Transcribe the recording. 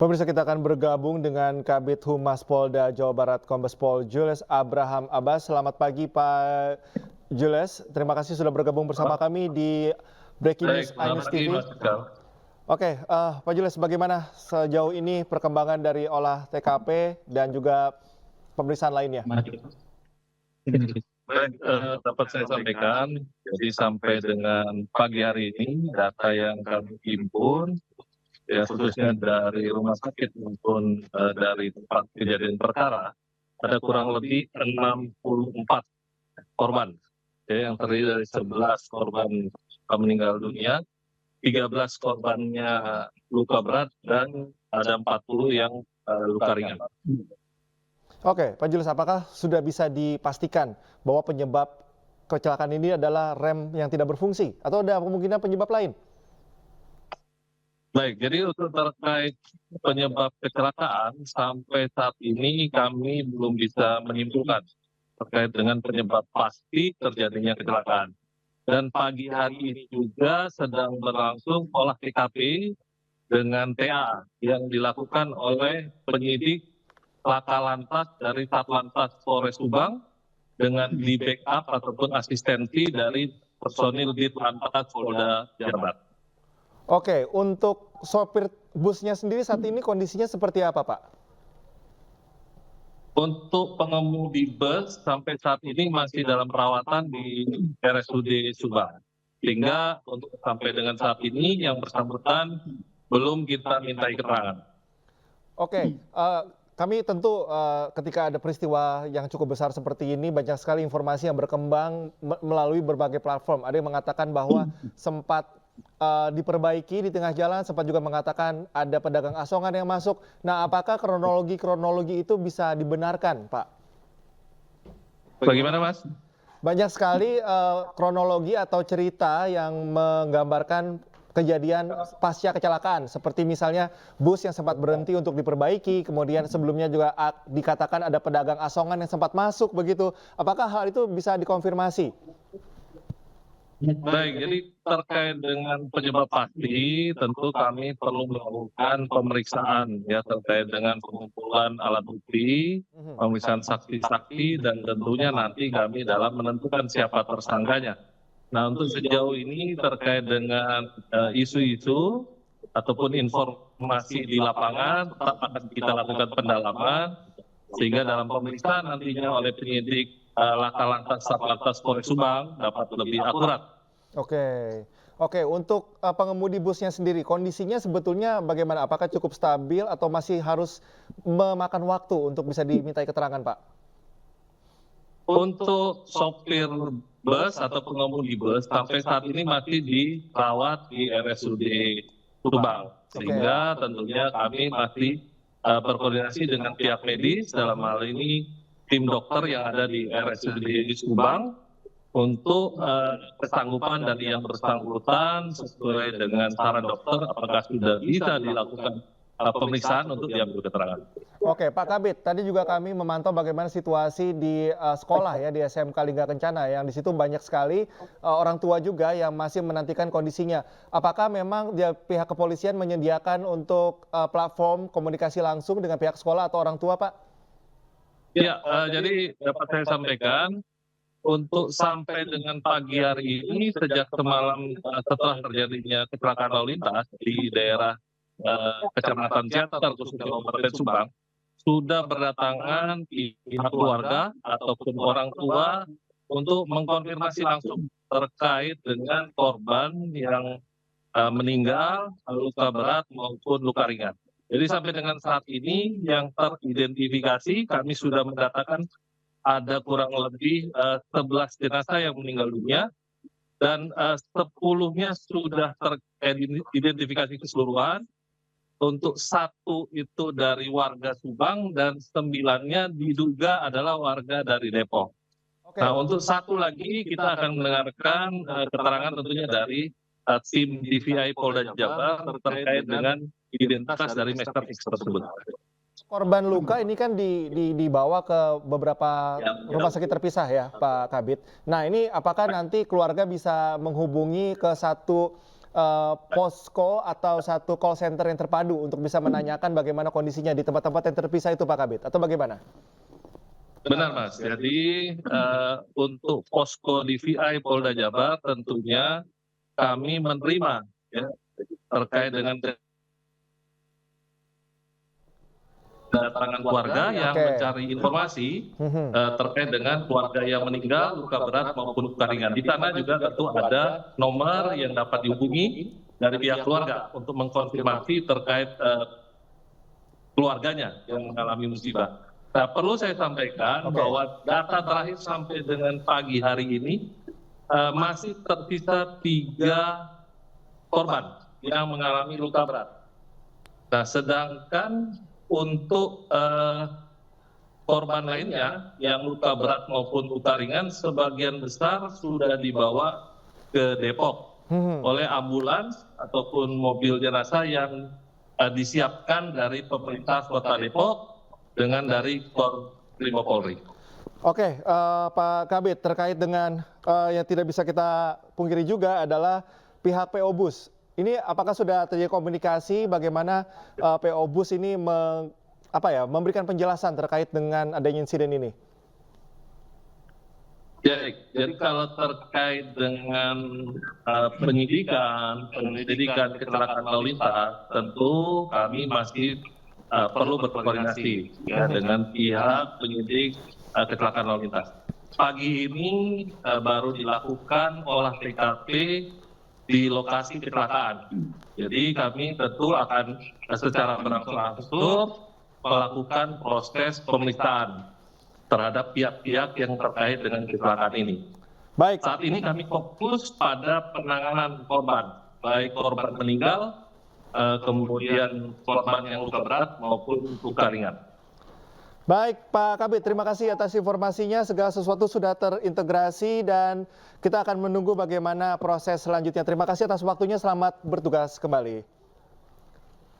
Pemirsa, kita akan bergabung dengan Kabid Humas Polda Jawa Barat Kombes Pol Jules Abraham Abbas. Selamat pagi Pak Jules, terima kasih sudah bergabung bersama kami di Breaking News Baik, selamat iNews pagi TV. Mas Iqbal. Oke, Pak Jules, bagaimana sejauh ini perkembangan dari olah TKP dan juga pemeriksaan lainnya? Baik, dapat saya sampaikan, jadi sampai dengan pagi hari ini data yang kami himpun, ya khususnya dari rumah sakit maupun dari tempat kejadian perkara, ada kurang lebih 64 korban, ya, yang terdiri dari 11 korban meninggal dunia, 13 korbannya luka berat, dan ada 40 yang luka ringan. Oke, Pak Jules, apakah sudah bisa dipastikan bahwa penyebab kecelakaan ini adalah rem yang tidak berfungsi atau ada kemungkinan penyebab lain? Baik, jadi untuk terkait penyebab kecelakaan sampai saat ini kami belum bisa menyimpulkan terkait dengan penyebab pasti terjadinya kecelakaan. Dan pagi hari ini juga sedang berlangsung olah TKP dengan TA yang dilakukan oleh penyidik Laka Lantas dari Satlantas Polres Subang dengan di backup ataupun asistensi dari personil Ditlantas Polda Jawa Barat. Oke, untuk sopir busnya sendiri saat ini kondisinya seperti apa, Pak? Untuk pengemudi bus sampai saat ini masih dalam perawatan di RSUD Subang. Sehingga untuk sampai dengan saat ini yang bersangkutan belum kita mintai keterangan. Oke, kami tentu ketika ada peristiwa yang cukup besar seperti ini banyak sekali informasi yang berkembang melalui berbagai platform. Ada yang mengatakan bahwa sempat diperbaiki di tengah jalan, sempat juga mengatakan ada pedagang asongan yang masuk. Nah, apakah kronologi itu bisa dibenarkan, Pak? Bagaimana, Mas? Banyak sekali kronologi atau cerita yang menggambarkan kejadian pasca kecelakaan, seperti misalnya bus yang sempat berhenti untuk diperbaiki, kemudian sebelumnya juga dikatakan ada pedagang asongan yang sempat masuk begitu. Apakah hal itu bisa dikonfirmasi? Baik, jadi terkait dengan penyebab pasti, tentu kami perlu melakukan pemeriksaan ya terkait dengan pengumpulan alat bukti, pemeriksaan saksi-saksi, dan tentunya nanti kami dalam menentukan siapa tersangkanya. Nah, untuk sejauh ini terkait dengan isu-isu ataupun informasi di lapangan tetap akan kita lakukan pendalaman sehingga dalam pemeriksaan nantinya oleh penyidik Laka Lantas Satlantas Polres Subang dapat lebih akurat. Oke, untuk pengemudi busnya sendiri kondisinya sebetulnya bagaimana? Apakah cukup stabil atau masih harus memakan waktu untuk bisa dimintai keterangan, Pak? Untuk sopir bus atau pengemudi bus sampai saat ini masih dirawat di RSUD Subang, sehingga tentunya kami masih berkoordinasi dengan pihak medis, dalam hal ini tim dokter yang ada di RSUD Subang untuk kesanggupan dari yang bersangkutan sesuai dengan saran dokter apakah sudah bisa dilakukan pemeriksaan untuk diambil keterangan. Oke, Pak Kabid, tadi juga kami memantau bagaimana situasi di sekolah ya, di SMK Lingga Kencana, yang di situ banyak sekali orang tua juga yang masih menantikan kondisinya. Apakah memang pihak kepolisian menyediakan untuk platform komunikasi langsung dengan pihak sekolah atau orang tua, Pak? Ya, jadi dapat saya sampaikan, untuk sampai dengan pagi hari ini sejak semalam setelah terjadinya kecelakaan lalu lintas di daerah Kecamatan Ciater khususnya Kabupaten Subang, sudah berdatangan pihak keluarga ataupun orang tua untuk mengkonfirmasi langsung terkait dengan korban yang meninggal, luka berat maupun luka ringan. Jadi sampai dengan saat ini yang teridentifikasi kami sudah mendatakan ada kurang lebih 11 jenazah yang meninggal dunia dan 10-nya sudah teridentifikasi keseluruhan. Untuk 1 itu dari warga Subang dan 9-nya diduga adalah warga dari Depok. Nah, untuk 1 lagi kita akan mendengarkan keterangan tentunya dari tim DVI Polda Jabar terkait dengan identitas dari Mr. X tersebut. Korban luka ini kan dibawa ke beberapa rumah sakit terpisah ya, Pak Kabid. Nah, ini apakah nanti keluarga bisa menghubungi ke satu posko atau satu call center yang terpadu untuk bisa menanyakan bagaimana kondisinya di tempat-tempat yang terpisah itu Pak Kabid, atau bagaimana? Benar Mas, jadi untuk posko DVI Polda Jabar tentunya kami menerima ya, terkait dengan kedatangan keluarga yang mencari informasi terkait dengan keluarga yang meninggal, luka berat maupun luka ringan. Di sana juga tentu ada nomor yang dapat dihubungi dari pihak keluarga untuk mengkonfirmasi terkait keluarganya yang mengalami musibah. Nah, perlu saya sampaikan bahwa data terakhir sampai dengan pagi hari ini masih tersisa 3 korban yang mengalami luka berat. Nah, sedangkan untuk korban lainnya yang luka berat maupun luka ringan sebagian besar sudah dibawa ke Depok oleh ambulans ataupun mobil jenazah yang disiapkan dari pemerintah Kota Depok dengan dari Korprimo Polri. Oke, Pak Kabid, terkait dengan yang tidak bisa kita pungkiri juga adalah pihak PO Bus. Ini apakah sudah terjadi komunikasi bagaimana PO Bus ini memberikan penjelasan terkait dengan adanya insiden ini? Jadi kalau terkait dengan penyelidikan kecelakaan lalu lintas, tentu kami masih perlu berkoordinasi ya, dengan pihak penyidik kecelakaan lalu lintas. Pagi ini baru dilakukan olah TKP di lokasi kecelakaan. Jadi kami tentu akan secara berangsur-angsur melakukan proses pemeriksaan terhadap pihak-pihak yang terkait dengan kecelakaan ini. Baik. Saat ini kami fokus pada penanganan korban, baik korban meninggal, kemudian korban yang luka berat maupun luka ringan. Baik Pak Kabid, terima kasih atas informasinya. Segala sesuatu sudah terintegrasi dan kita akan menunggu bagaimana proses selanjutnya. Terima kasih atas waktunya, selamat bertugas kembali.